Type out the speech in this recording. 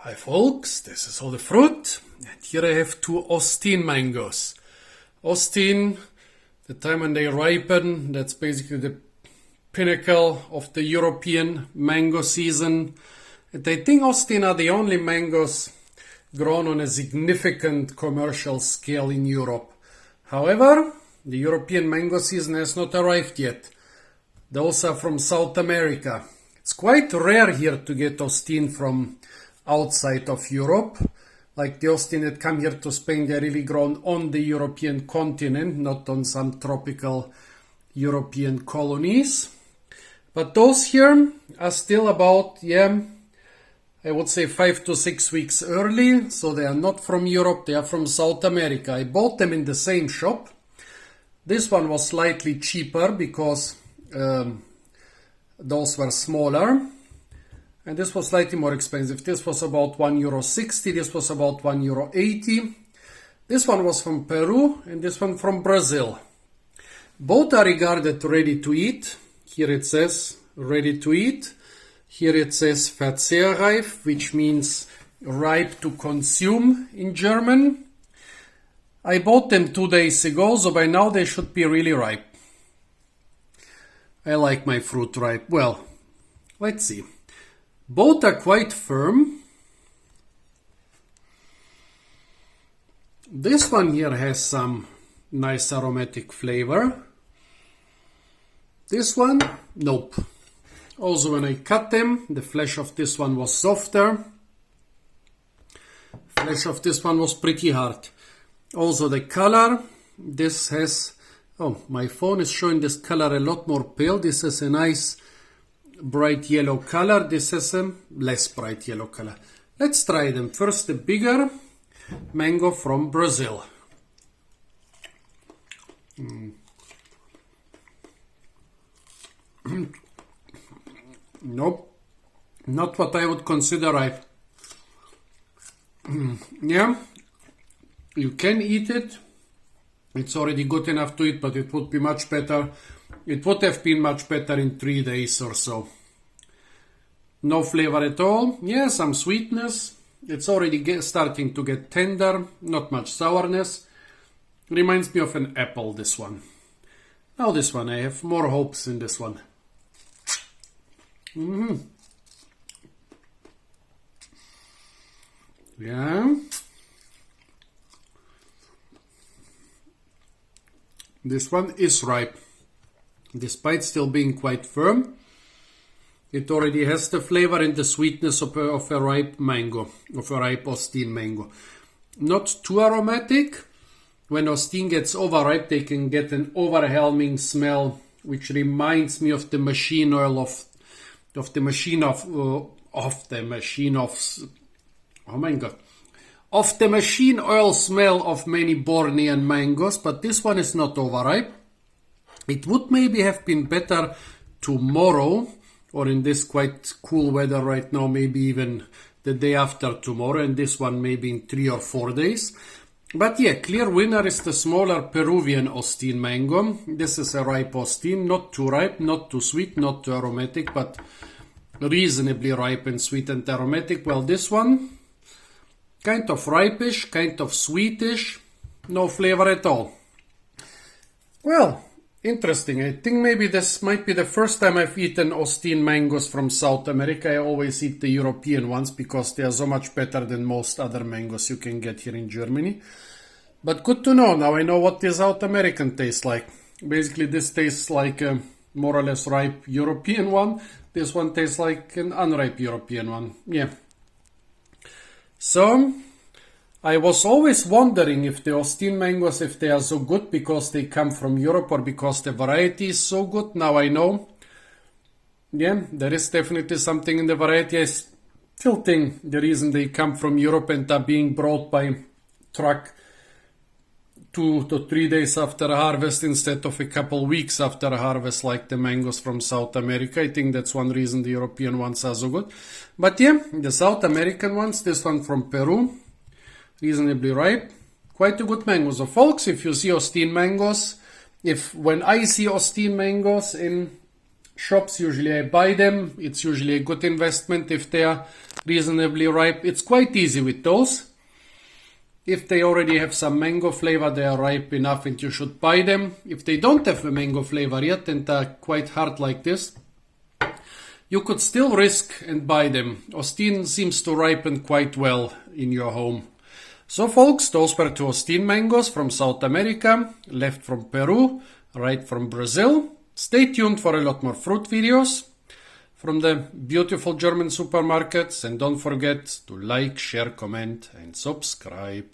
Hi folks, this is all the fruit, and here I have two Osteen mangoes. Osteen, the time when they ripen, that's basically the pinnacle of the European mango season. And I think Osteen are the only mangoes grown on a significant commercial scale in Europe. However, the European mango season has not arrived yet. Those are from South America. It's quite rare here to get Osteen from outside of Europe. Like the Osteen that come here to Spain, they're really grown on the European continent, not on some tropical European colonies. But those here are still about, I would say 5 to 6 weeks early. So they are not from Europe, they are from South America. I bought them in the same shop. This one was slightly cheaper because those were smaller. And this was slightly more expensive. This was about €1.60. This was about €1.80. This one was from Peru and this one from Brazil. Both are regarded ready to eat. Here it says ready to eat. Here it says verzehrreif, which means ripe to consume in German. I bought them 2 days ago, so by now they should be really ripe. I like my fruit ripe. Well, let's see. Both are quite firm. This one here has some nice aromatic flavor. This one, nope. Also, when I cut them, the flesh of this one was softer. Flesh of this one was pretty hard. Also, the color, this has, my phone is showing this color a lot more pale. This is a nice bright yellow color. This is a less bright yellow color. Let's try them. First, the bigger mango from Brazil. Nope, not what I would consider ripe. Yeah, you can eat it. It's already good enough to eat, but it would be much better. It would have been much better in 3 days or so. No flavor at all. Yeah, some sweetness. It's already starting to get tender. Not much sourness. Reminds me of an apple, this one. Now this one, I have more hopes in this one. Yeah. This one is ripe. Despite still being quite firm, it already has the flavor and the sweetness of a ripe mango, of a ripe Osteen mango. Not too aromatic. When Osteen gets overripe, they can get an overwhelming smell, which reminds me of the machine oil of the machine oil smell of many Bornean mangoes. But this one is not overripe. It would maybe have been better tomorrow, or in this quite cool weather right now, maybe even the day after tomorrow, and this one maybe in 3 or 4 days. But yeah, clear winner is the smaller Peruvian Osteen mango. This is a ripe Osteen, not too ripe, not too sweet, not too aromatic, but reasonably ripe and sweet and aromatic. Well, this one, kind of ripish, kind of sweetish, no flavor at all. Well, interesting. I think maybe this might be the first time I've eaten Osteen mangoes from South America. I always eat the European ones because they are so much better than most other mangoes you can get here in Germany. But good to know. Now I know what the South American tastes like. Basically, this tastes like a more or less ripe European one. This one tastes like an unripe European one. Yeah. So I was always wondering if the Osteen mangoes, if they are so good because they come from Europe or because the variety is so good. Now I know. Yeah, there is definitely something in the variety. I still think the reason they come from Europe and are being brought by truck 2 to 3 days after harvest instead of a couple weeks after harvest like the mangoes from South America. I think that's one reason the European ones are so good. But yeah, the South American ones, this one from Peru, reasonably ripe, quite a good mango. So folks, if you see Osteen mangoes, when I see Osteen mangoes in shops, usually I buy them. It's usually a good investment if they are reasonably ripe. It's quite easy with those. If they already have some mango flavor, they are ripe enough and you should buy them. If they don't have a mango flavor yet and are quite hard like this, you could still risk and buy them. Osteen seems to ripen quite well in your home. So folks, those were 2 Osteen mangoes from South America, left from Peru, right from Brazil. Stay tuned for a lot more fruit videos from the beautiful German supermarkets, and don't forget to like, share, comment and subscribe.